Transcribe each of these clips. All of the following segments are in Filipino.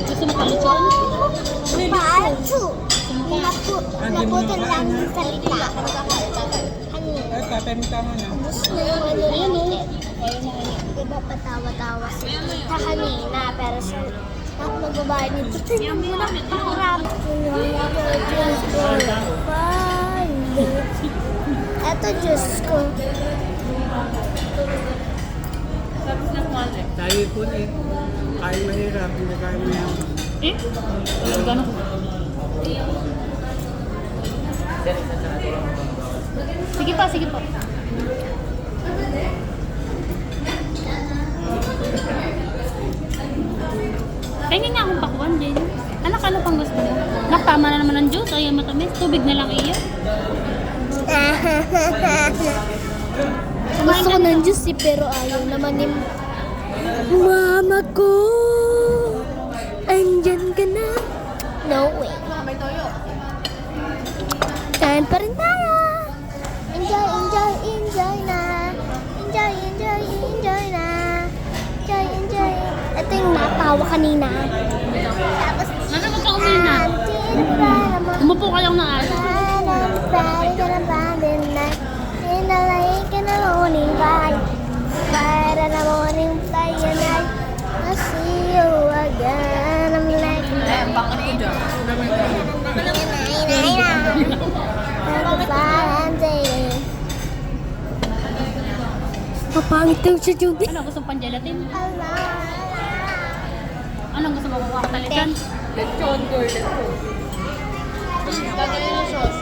Gusto mo kalitsyon? Pachu. Naputin lang yung salita. Ano? Ay, papemta mo na. Gusto mo yung ano? Ayan o. Diba patawa-tawa si Tita kanina, pero siya magbabayad nito. Tingnan mo lang, parang eto, Diyos ko. Tayo po eh. Kaya mahirap, hindi kaya mahirap. Eh? Gano'n ko. Sige pa, sige pa. Tingin nga akong pakuan din. Anak, ano pang gusto mo? Nakatama na naman ng juice. Ayaw matamis. Tubig na lang iyo. Gusto ko ng juice pero ayaw naman ni Mama ko. Andyan ka na. No way. Kain pa rin tayo. Enjoy, enjoy, enjoy na. Enjoy, enjoy, enjoy na. Enjoy, enjoy. Ito yung natawa kanina. Tapos, Nasa mo ka umina? Umupo ka lang ng ayos. Para the morning fly and I see you again. I'm like, Bakit ko dyan? Papangit daw siya, Judy. Ano, gusto pang gelatin? Anong gusto mo kukuha ka talikan? Lechon, girl, lechon. Gagawin yung sauce.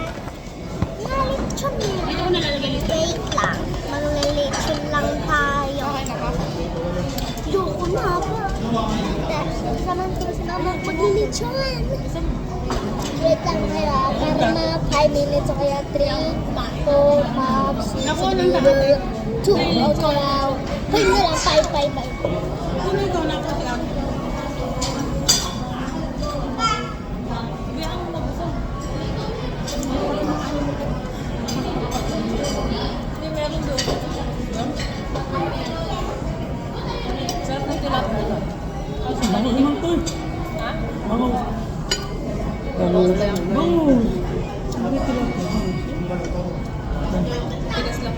Nalitsyon niya. Dito ko nalalagay dito. Wait lang. Maglilitsyon lang tayo. Ayoko na po. Saman ko si mama maglilitsyon. Wait lang kaya. Para mga 5 minutes o kaya 3, 4, 5, 6, 7, 2 o kaya. Kaya na lang 5, 5, 5. Ano ikaw na kasi ako? Hindi, meron doon. Sarap ng tilapia. Bango naman to eh. Ha? Bango. Bango. Bango. Bakit tilapia? Tigas lang.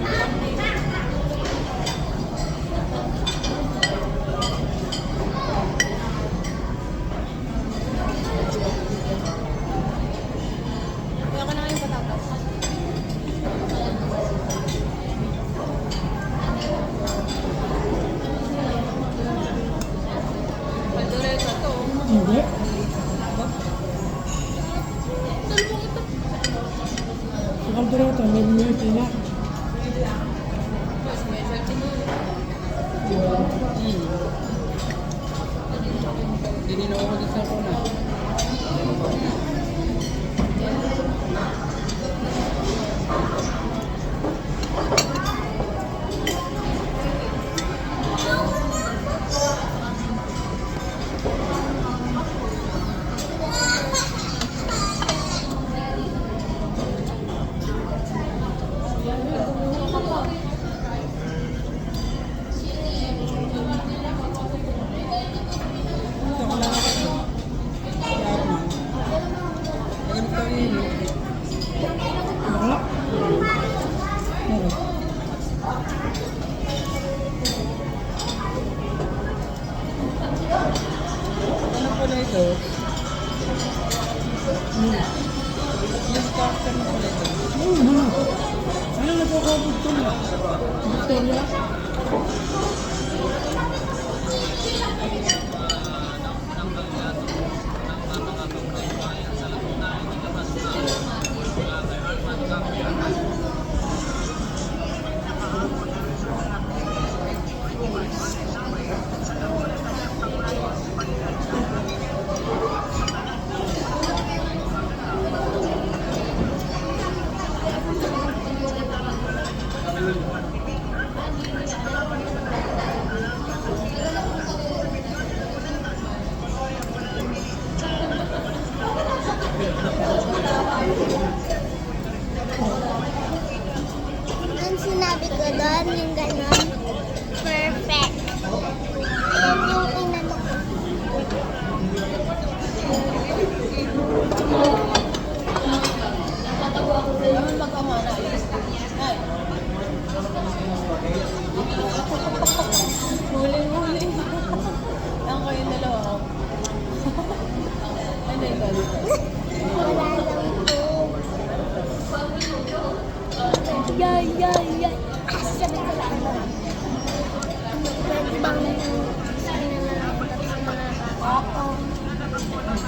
Kaya ka na yung patatas. Kaldereta to. Hindi. Sa kaldereta, may milk na. Dininaw ko din sa kuna. Ano pala ito? Yung captain mo pala ito. Ano nagkakabot ko na? Victoria?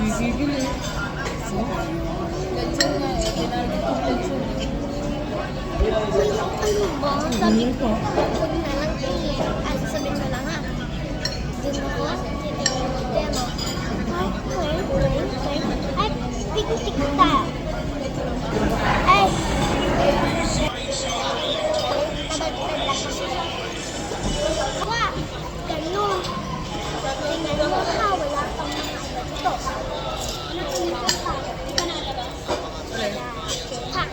Gigigil eh. Ano ba? Sabi ko, huwag na lang tingin. Ay, sasabihin mo lang ha. Doon ako. Demo. Ay, tik-tik tayo. Ay. Tabad-tad lang kasi. Wah! Ganun. Tingnan mo ha, wala pang mga ito. Ano tingin ka pa? Di ka nalabas? Ha?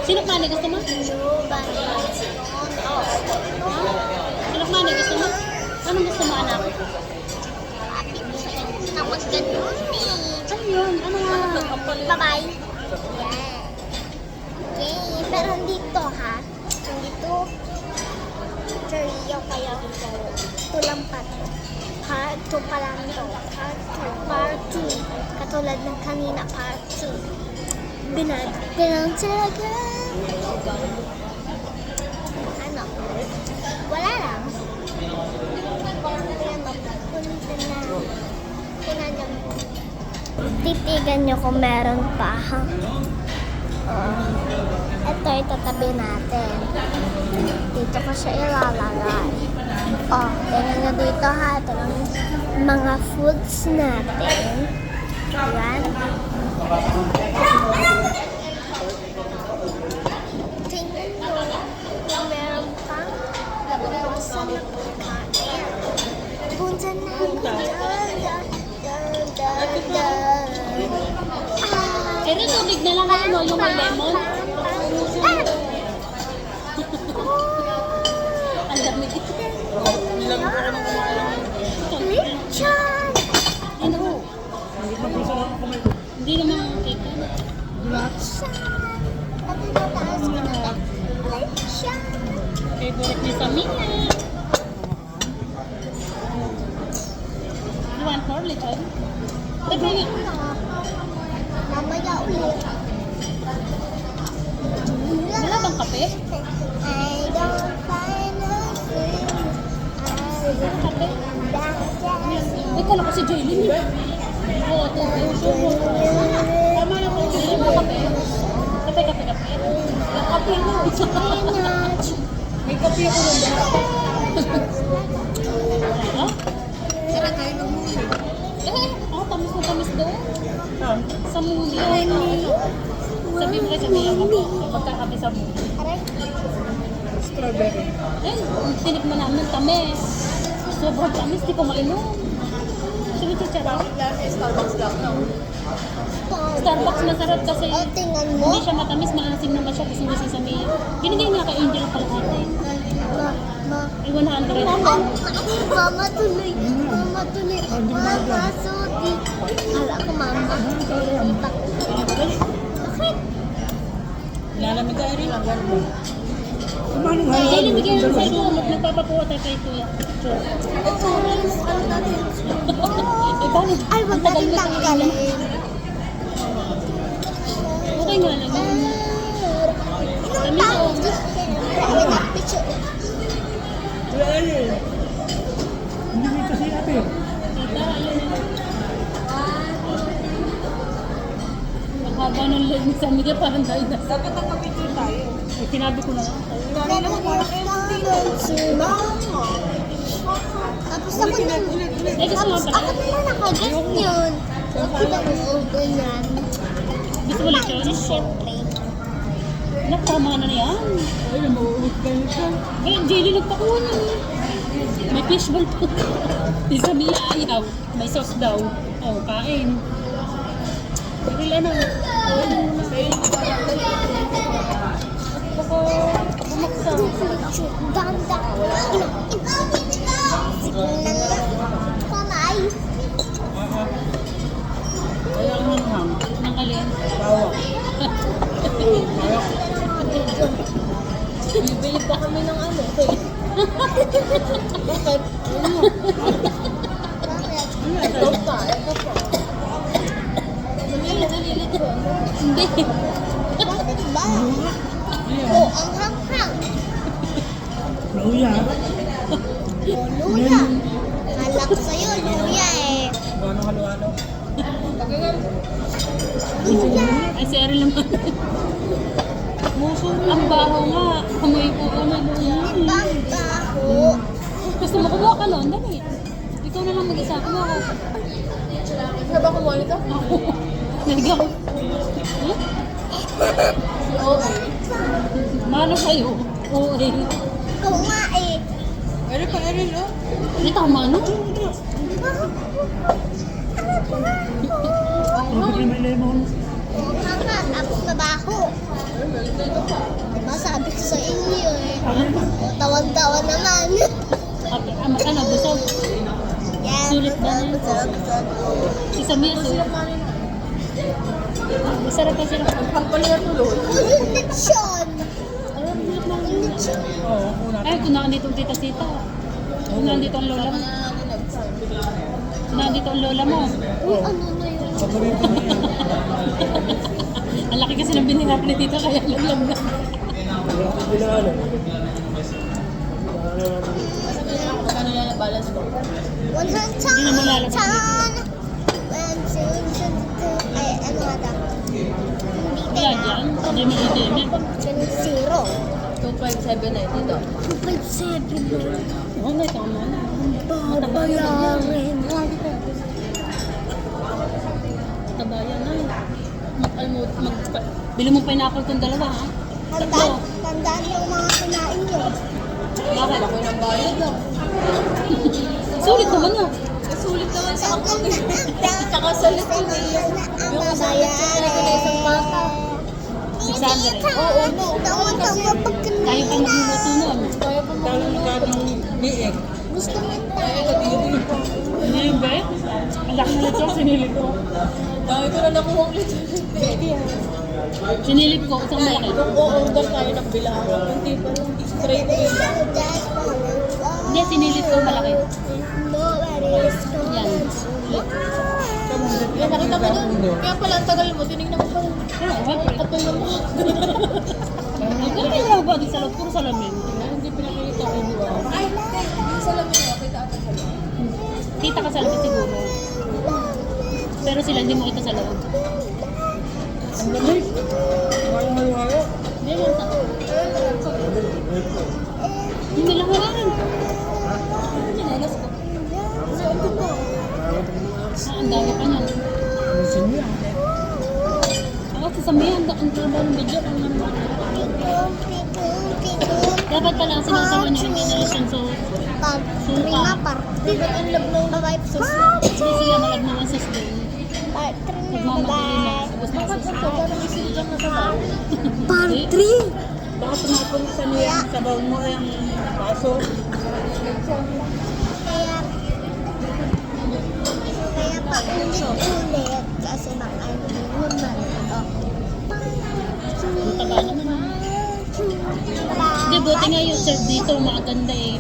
Sino mani gusto mo? Sino mani gusto mo? Anong gusto mo, anak? Tapos ganun eh. Ano yun? Ano nga? Bye-bye. Yeah. Okay, pero dito ha. Dito. Choriyo kaya ito lang pa to. Part 2 pa lang to. Part 2. Katulad ng kanina, part 2. Binad ko lang talaga. Ano? Wala lang. Kaya mapunta na. Tinanong mo. Titigan nyo kung meron pa, ha? Ito, itatabi natin. Dito ko siya ilalagay. Tingnan nyo dito, ha? Ito lang mga foods natin. Ayan. Tingnan nyo kung meron pang labasan na pagkain. Punta na Eh, rin tubig na lang ano, yung may lemon. Ang lamig. Nilamig ako ng kumain. Lechon! Hindi naman kita. Lechon! Pati mataas ko na. Lechon! Favorite ni Samina. You want more lechon? Teka nga. Mamaya ulit. Wala bang kape? I don't find a thing. Kape? I Ay, kala ko si Jaylin eh. Oo, tubig. Tama na po. Jaylin mo kape? Kape. Kape mo. May kape ako nun. Ha? Tara tayo ng muna. Tamis na tamis doon. Saan? Sa muli. Sabi mo kay Samia, magkakape sa muli. Strawberry. Eh, tinik mo namin, tamis. Sobrang tamis, di ko mainom. Sabi chichara. Starbucks lang. Starbucks masarap kasi O, tingnan mo. hindi siya matamis, maasim naman siya kasi hindi si Samia. Binigay niya kay Angel pala ate. Ay, 100. Mama tuloy. Mama tuloy. Mama sudi. Kala ko mama. Bakit? Lalamig ka rin. Kumano nga? Ay, bigyan naman sa'yo. Nagpapapuha tayo kay Kuya. Sure. Eh, bakit? Ay, wag Ang tagal natin mo tanggalin. Okay nga lang. Ilang taon? Private at picture. Kuya Eli. Hindi mo ito si ate. Tita, ayun na. Ang haba ng leg ni Samia, parang dahil na. Dapat nakapicture tayo. Eh, sinabi ko na lang. Tapos ako din. Eh, gusto mo Tapos pa? ako naman nakaganyan. Kita mo, ganyan. Gusto mo lechon? Siyempre. Tama na yan. Ay, namuulit ka nito. Eh, Jelly nagpakuha niya. May fishball po. Si Samia ayaw. May sauce daw. Oh, kain. Pero ano? Baka bumaksa. Ganda. Kamay. Ayaw mo ham. Nang alin. Bawang. Bibili pa kami ng ano. Bakit? Ito pa. Hindi. Bakit ba? Oh, ang hang-hang. Luya. Oh, luya. Kala ko sa'yo, luya eh. Ano halo-halo? Luya. Ay, si Ariel naman. Muso, ang baho nga. Amoy ko ko na Ang baho. Gusto mo kumuha ka nun? Dali. Ikaw na lang mag-isa. Kumuha ko. Ano ba kumuha nito? Ako. Naligaw. Hmm? Oo. Mano sa'yo? Oo eh. Ikaw nga eh. Meron pa Eril, oh. Hindi tama no? Hindi may lemon. Oo nga nga, tapos mabaho. Diba sabi ko sa inyo eh. Tawan-tawa naman. Ano, busog. Yan. Sulit ba na yun? Busog. Isa mo yan, sulit. Masarap pa sila. Pampali na tuloy. Uy, yung lechon. Yung lechon. Oo, una. Ay, kung nandito ang tita Sita. Kung nandito ang lola mo. Kung nandito ang lola mo. Uy, ano na yun? Paborito niya yan. Ang laki kasi ng binirap ni tita kaya laglag na. Binalo. Magkano yan ang balance ko? 100 Hindi na malalabas dito. Ay, ano nga daw? Hindi Kaya na. dyan, hindi mo i-game yan. Zero. 257 na dito. 2.7. Oo, may tama na. Babayarin. Tabayan na. Bili mo pineapple tong dalawa ha. Tandaan yung mga kinain nyo. Bakit? Ako ng bayad lang. Sulit naman ah. Sulit naman sa ako. Tsaka Tsaka sa lechon eh. Yung kasama talaga na isang bata. 600 eh. Oo, no. Tawa-tawa pag Tayo pa magluluto nun. Kaya pa magluluto. Liig. gusto mo Kaya tayo. kadiri. Sinilip ba eh? Ang laki na lechon, sinilip ko. Dami ko na nakuha ang lechon. Sinilip ko, isang malaki. Kung o-order tayo ng bilangan, hindi pa lang straight in lang. Hindi, sinilip ko malaki. Yan. Yan, nakita mo nun. Kaya pala ang tagal mo, tinignan ko pa rin. Kapal na mo. Ano yung ba di sa loob? Puro salamin. Hindi pinakita ko yung diba? Ay, sa lamin mo, kita ata sa lamin. Kita ka sa loob siguro. Pero sila hindi mo kita sa loob. Ang lamig. Walang halo-halo. Hindi lang sa Hindi lang hawakan. Chinelas ko. Ang dami pa niyan. Alisin mo yan. Ako sa samihan, ang taba ng video. Ang naman. Dapat pala ang sinasama niyo hindi na lechon so Prima party. Ang love ng babae. hindi sila malagnawan sa spoon. Part 3 na Nagmamadali na. babae. Ubus na sa spoon. Parang isigang na sa tao. Part 3. Baka tumapon sa niya sa baon mo yung baso. Kaya paulit-ulit kasi baka hindi mo man ito. Ang taba naman. Hindi, buti nga yung serve dito. Maganda eh.